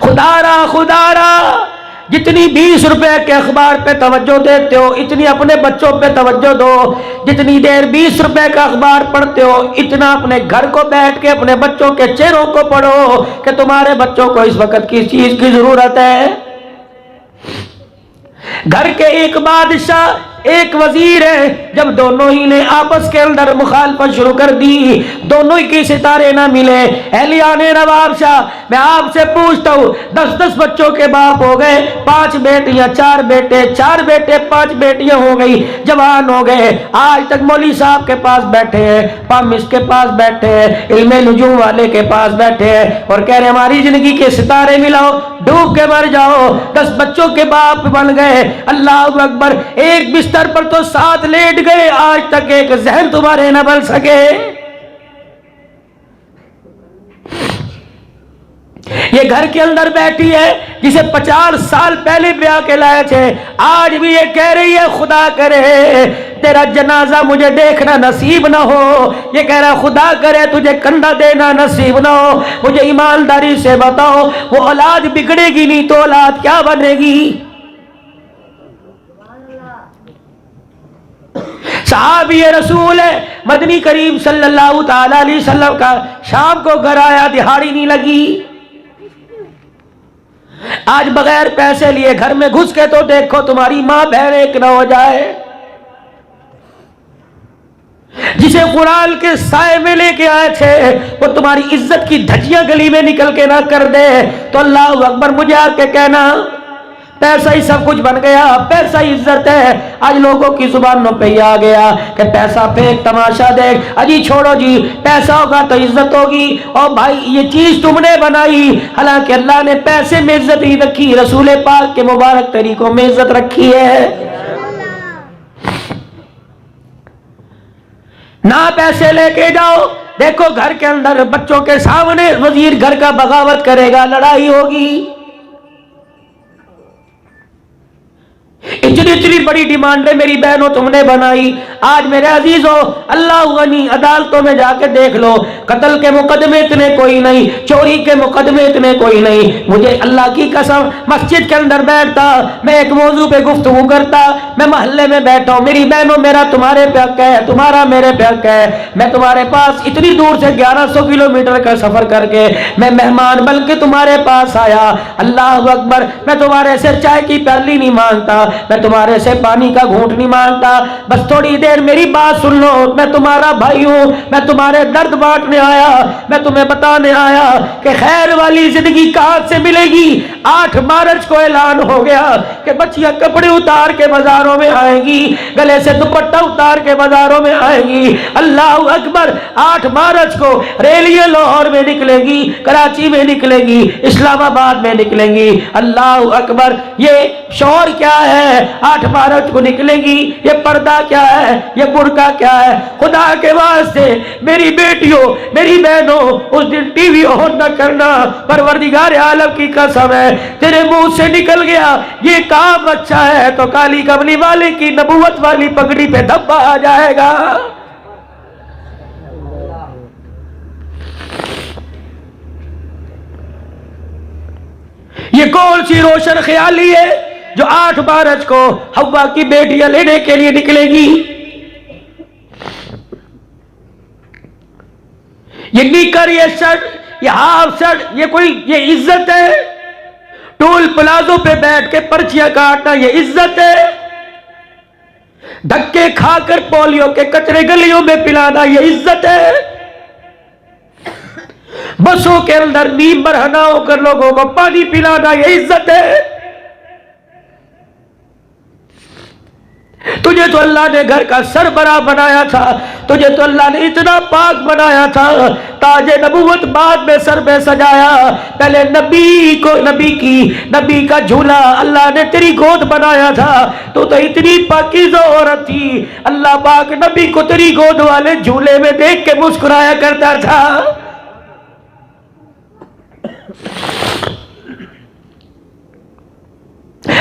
خدا را جتنی 20 روپے کے اخبار پہ توجہ دیتے ہو اتنی اپنے بچوں پہ توجہ دو، جتنی دیر 20 روپے کا اخبار پڑھتے ہو اتنا اپنے گھر کو بیٹھ کے اپنے بچوں کے چہروں کو پڑھو کہ تمہارے بچوں کو اس وقت کس چیز کی ضرورت ہے۔ گھر کے ایک بادشاہ ایک وزیر ہے، جب دونوں ہی نے آپس کے اندر مخالفت شروع کر دی، دونوں ہی کی ستارے نہ ملے، اہلیان نواب شاہ میں آپ سے پوچھتا ہوں 10 بچوں کے باپ ہو گئے، 5 بیٹیاں 4 بیٹے، 4 بیٹے 5 بیٹیاں ہو گئی، جوان ہو گئے، آج تک مولوی صاحب کے پاس بیٹھے ہیں، پامس کے پاس بیٹھے ہیں، علم نجوم والے کے پاس بیٹھے ہیں اور کہہ رہے ہماری زندگی کے ستارے ملاؤ ڈوب کے مر جاؤ، 10 بچوں کے باپ بن گئے، اللہ اکبر، ایک بستر پر تو 7 لیٹ گئے، آج تک ایک ذہن تمہارے نہ بن سکے۔ یہ گھر کے اندر بیٹھی ہے جسے 50 سال پہلے بیاہ کے لائے تھے، آج بھی یہ کہہ رہی ہے خدا کرے تیرا جنازہ مجھے دیکھنا نصیب نہ ہو، یہ کہہ رہا خدا کرے تجھے کندھا دینا نصیب نہ ہو، مجھے ایمانداری سے بتاؤ وہ اولاد بگڑے گی نہیں تو اولاد کیا بنے گی؟ صحابی رسول ہے مدنی کریم صلی اللہ تعالی علیہ وسلم کا شام کو گھر آیا، دہاڑی نہیں لگی، آج بغیر پیسے لیے گھر میں گھس کے تو دیکھو تمہاری ماں بہن ایک نہ ہو جائے، جسے قرآن کے سائے میں لے کے آئے تھے وہ تمہاری عزت کی دھجیاں گلی میں نکل کے نہ کر دے تو اللہ اکبر مجھے آ کے کہنا پیسہ ہی سب کچھ بن گیا، پیسہ ہی عزت ہے۔ آج لوگوں کی زبانوں پہ یہ آ گیا کہ پیسہ پھینک تماشا دیکھ، اجی چھوڑو جی پیسہ ہوگا تو عزت ہوگی، اور بھائی یہ چیز تم نے بنائی، حالانکہ اللہ نے پیسے میں عزت نہیں رکھی، رسول پاک کے مبارک طریقوں میں عزت رکھی ہے۔ نہ پیسے لے کے جاؤ، دیکھو گھر کے اندر بچوں کے سامنے وزیر گھر کا بغاوت کرے گا، لڑائی ہوگی، اتنی بڑی ڈیمانڈیں میری بہنوں تم نے بنائی۔ آج میرے عزیزوں اللہ غنی عدالتوں میں جا کے دیکھ لو، قتل کے مقدمے اتنے کوئی نہیں، چوری کے مقدمے اتنے کوئی نہیں، مجھے اللہ کی قسم مسجد کے اندر بیٹھتا میں ایک موضوع پہ گفتگو کرتا، میں محلے میں بیٹھا ہوں، میری بہنوں میرا تمہارے پہ حق ہے، تمہارا میرے پہ حق ہے، میں تمہارے پاس اتنی دور سے 1100 کلومیٹر کا سفر کر کے میں مہمان بن کے تمہارے پاس آیا، اللہ اکبر، میں تمہارے سے چائے کی پیالی نہیں مانگتا، میں تمہارے سے پانی کا گھونٹ نہیں مانگتا، بس تھوڑی دیر میری بات سن لو، میں تمہارا بھائی ہوں، میں تمہارے درد بانٹنے آیا، میں تمہیں بتانے آیا کہ خیر والی زندگی کہاں سے ملے گی۔ 8 مارچ کو اعلان ہو گیا کہ بچیاں کپڑے اتار کے بازاروں میں آئیں گی، گلے سے دوپٹہ اتار کے بازاروں میں آئیں گی، اللہ اکبر، 8 مارچ کو ریلیاں لاہور میں نکلے گی، کراچی میں نکلے گی، اسلام آباد میں نکلیں گی، اللہ اکبر، یہ شعور کیا ہے؟ 8 مارچ کو نکلے گی، یہ پردہ کیا ہے، یہ برقع کیا ہے؟ خدا کے واسطے میری بیٹیوں میری بہنوں اس دن ٹی وی آن نہ کرنا، پروردگار عالم کی قسم ہے تیرے منہ سے نکل گیا یہ کام اچھا ہے تو کالی کملی والے کی نبوت والی پگڑی پہ دھبا آ جائے گا۔ یہ کون سی روشن خیالی ہے جو 8 مارچ کو حوا کی بیٹیاں لینے کے لیے نکلے گی؟ یہ نیکر، یہ شرٹ، یہ ہاف شرٹ، یہ عزت ہے؟ ٹول پلازوں پہ بیٹھ کے پرچیاں کاٹنا یہ عزت ہے؟ دھکے کھا کر پولیو کے کچرے گلیوں میں پلانا یہ عزت ہے؟ بسوں کے اندر نیم برہنہ ہو کر لوگوں کو پانی پلانا یہ عزت ہے؟ تجھے تو اللہ نے گھر کا سربراہ بنایا تھا، تجھے تو اللہ نے اتنا پاک بنایا تھا، تاج نبوت بعد میں سر پہ سجایا، پہلے نبی کا جھولا اللہ نے تیری گود بنایا تھا، تو اتنی پاکیزہ عورت تھی، اللہ پاک نبی کو تیری گود والے جھولے میں دیکھ کے مسکرایا کرتا تھا۔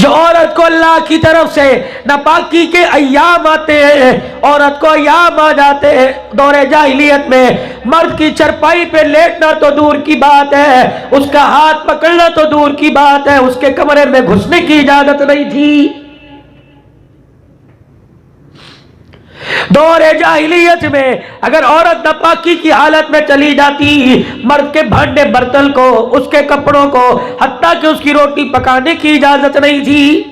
جو عورت کو اللہ کی طرف سے ناپاکی کے ایام آتے ہیں، عورت کو ایام آ جاتے ہیں دور جاہلیت میں، مرد کی چرپائی پہ لیٹنا تو دور کی بات ہے، اس کا ہاتھ پکڑنا تو دور کی بات ہے، اس کے کمرے میں گھسنے کی اجازت نہیں تھی۔ دور جاہلیت میں اگر عورت ناپاکی کی حالت میں چلی جاتی، مرد کے بھانڈے برتن کو، اس کے کپڑوں کو، حتیٰ کہ اس کی روٹی پکانے کی اجازت نہیں تھی۔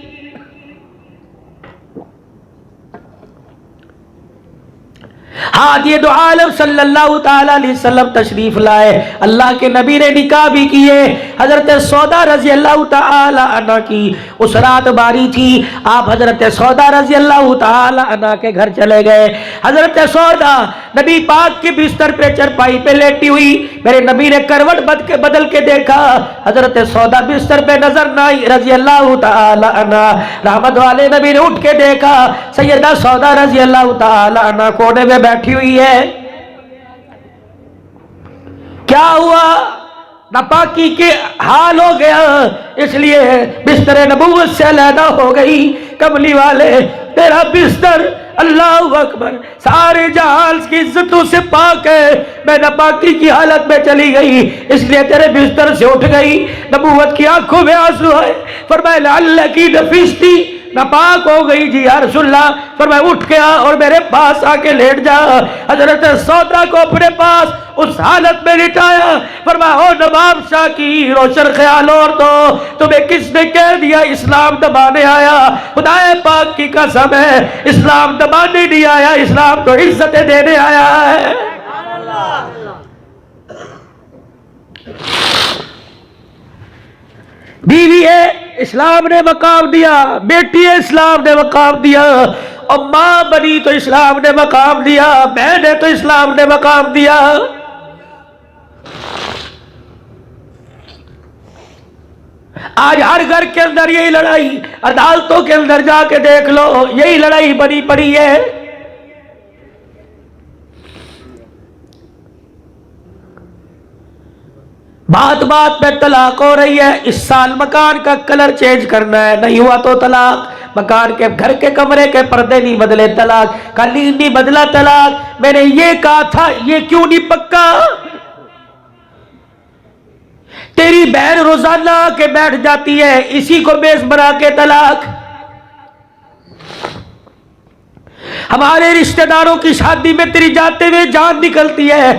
ہاں، یہ دو عالم صلی اللہ تعالی علیہ وسلم تشریف لائے، اللہ کے نبی نے نکاح بھی کیے۔ حضرت سودا رضی اللہ تعالی عنہ کی اس رات باری تھی، آپ حضرت سودا رضی اللہ تعالی عنہ کے گھر چلے گئے۔ حضرت سودا نبی پاک کے بستر پہ چرپائی پہ لیٹی ہوئی، میرے نبی نے کروٹ بدل کے دیکھا، حضرت سودا بستر پہ نظر نہ آئی رضی اللہ تعالی عنہ۔ رحمت والے نبی نے اٹھ کے دیکھا، سیدہ سودا رضی اللہ تعالی عنہ کونے میں بیٹھی ہوئی ہے۔ کیا ہوا؟ ناپاکی کے حال ہو گیا، اس لیے بستر نبوت سے علیحدہ ہو گئی۔ کملی والے، تیرا بستر اللہ اکبر سارے جہان کی عزتوں سے پاک ہے، میں ناپاکی کی حالت میں چلی گئی، اس لیے تیرے بستر سے اٹھ گئی۔ نبوت کی آنکھوں میں آنسو ہے، فرمایا لعل کی نفیستی ناپاک ہو گئی جی یا رسول اللہ، فرمایا اٹھ کے آ اور میرے پاس آ کے لیٹ جا۔ حضرت سودا کو اپنے پاس اس حالت میں لٹایا، فرمایا او نواب شاہ کی روشن خیال اور تو تمہیں کس نے کہہ دیا اسلام دبانے آیا؟ خدا پاک کی قسم ہے، اسلام دبانے نہیں آیا، اسلام تو عزتیں دینے آیا ہے۔ بیوی ہے، اسلام نے مقام دیا، بیٹی ہے، اسلام نے مقام دیا، اور ماں بنی تو اسلام نے مقام دیا، بہن ہے تو اسلام نے مقام دیا۔ آج ہر گھر کے اندر یہی لڑائی، عدالتوں کے اندر جا کے دیکھ لو، یہی لڑائی بنی پڑی ہے۔ بات بات پہ طلاق ہو رہی ہے، اس سال مکان کا کلر چینج کرنا ہے، نہیں ہوا تو طلاق، مکان کے گھر کے کمرے کے پردے نہیں بدلے طلاق، قالین نہیں بدلا طلاق، میں نے یہ کہا تھا یہ کیوں نہیں پکا؟ تیری بہن روزانہ کے بیٹھ جاتی ہے، اسی کو بیس بنا کے طلاق۔ ہمارے رشتہ داروں کی شادی میں تیری جاتے ہوئے جان نکلتی ہے،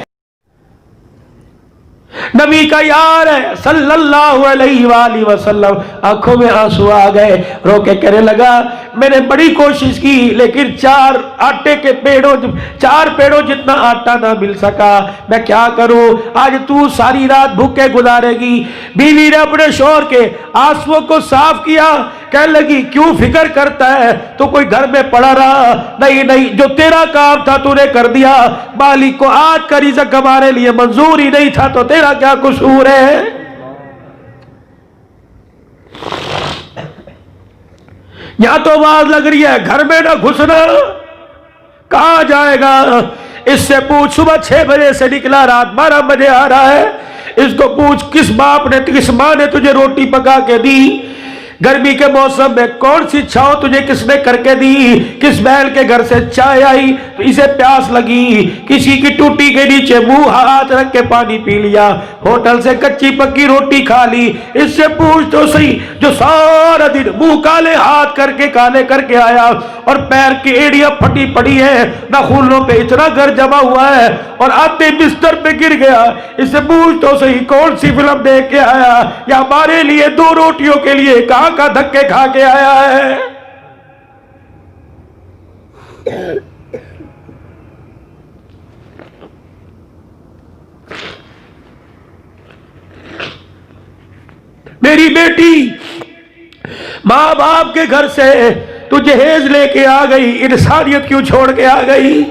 نبی کا یار ہے صلی اللہ علیہ وآلہ وسلم، آنکھوں میں آنسو آ گئے، رو کے کہنے لگا میں نے بڑی کوشش کی لیکن چار پیڑوں جتنا آٹا نہ مل سکا، میں کیا کروں، آج تو ساری رات بھوکے گزارے گی۔ بیوی نے اپنے شوہر کے آنسوؤں کو صاف کیا، کہنے لگی کیوں فکر کرتا ہے، تو کوئی گھر میں پڑا رہا؟ نہیں، جو تیرا کام تھا تو نے کر دیا، مالک کو آج کا رزق ہمارے لیے منظور ہی نہیں تھا تو تیرا کیا قصور ہے؟ یہاں تو آواز لگ رہی ہے گھر میں نہ گھسنا، کہاں جائے گا؟ اس سے پوچھ صبح 6 بجے سے نکلا رات 12 بجے آ رہا ہے، اس کو پوچھ کس ماں نے تجھے روٹی پکا کے دی؟ گرمی کے موسم میں کون سی چھاؤں تجھے کس نے کر کے دی؟ کس بیل کے گھر سے چائے آئی تو اسے پیاس لگی، کسی کی ٹوٹی کے نیچے منہ ہاتھ رکھ کے پانی پی لیا، ہوٹل سے کچی پکی روٹی کھا لی۔ اس سے پوچھ تو صحیح جو سارا دن منہ کالے ہاتھ کر کے آیا اور پیر کی ایڑیاں پھٹی پڑی ہے، ناخنوں پہ اتنا گر جمع ہوا ہے اور آتے بستر پہ گر گیا، اس سے پوچھ تو صحیح کون سی فلم دیکھ کے آیا یا ہمارے لیے 2 روٹیوں کے لیے کہاں کا دھکے کھا کے آیا ہے؟ میری بیٹی ماں باپ کے گھر سے تو جہیز لے کے آ گئی، انسانیت کیوں چھوڑ کے آ گئی؟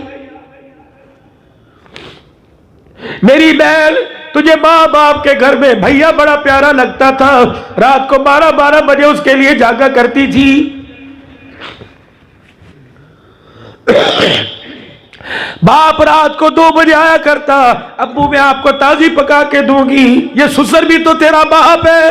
میری بہن تجھے ماں باپ کے گھر میں بھیا بڑا پیارا لگتا تھا، رات کو 12 بجے اس کے لیے جاگا کرتی تھی، باپ رات کو 2 بجے آیا کرتا، ابو میں آپ کو تازی پکا کے دوں گی، یہ سسر بھی تو تیرا باپ ہے۔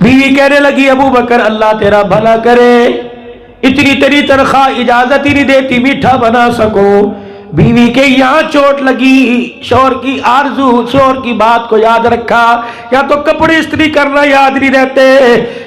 بیوی کہنے لگی ابو بکر اللہ تیرا بھلا کرے، اتنی تیری تنخواہ اجازت ہی نہیں دیتی میٹھا بنا سکو۔ بیوی کے یہاں چوٹ لگی، شوہر کی آرزو، شوہر کی بات کو یاد رکھا، یا تو کپڑے استری کرنا یاد نہیں رہتے،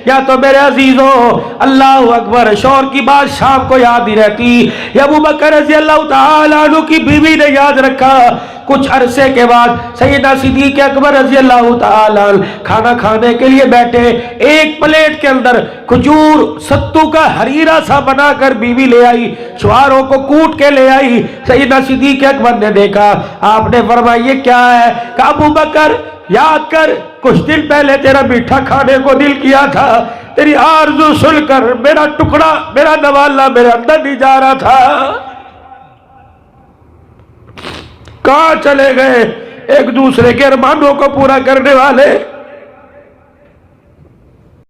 یا تو میرے عزیزو اللہ اکبر شوہر کی بات شام کو یاد نہیں رہتی۔ یا ابو بکر رضی اللہ تعالیٰ عنہ کی بیوی نے یاد رکھا۔ کچھ عرصے کے بعد سیدنا صدیق اکبر رضی اللہ تعالیٰ عنہ کھانا کھانے کے لیے بیٹھے، ایک پلیٹ کے اندر کھجور ستو کا ہریرا سا بنا کر بیوی لے آئی، شوہروں کو کوٹ کے لے آئی۔ سیدنا صدیق اکبر نے دیکھا، آپ نے فرمایا یہ کیا ہے؟ کہ ابو بکر یاد کر کچھ دن پہلے تیرا میٹھا کھانے کو دل کیا تھا، تیری آرزو سن کر میرا ٹکڑا، میرا نوالا میرے اندر نہیں جا رہا تھا۔ کہاں چلے گئے ایک دوسرے کے ارمانوں کو پورا کرنے والے؟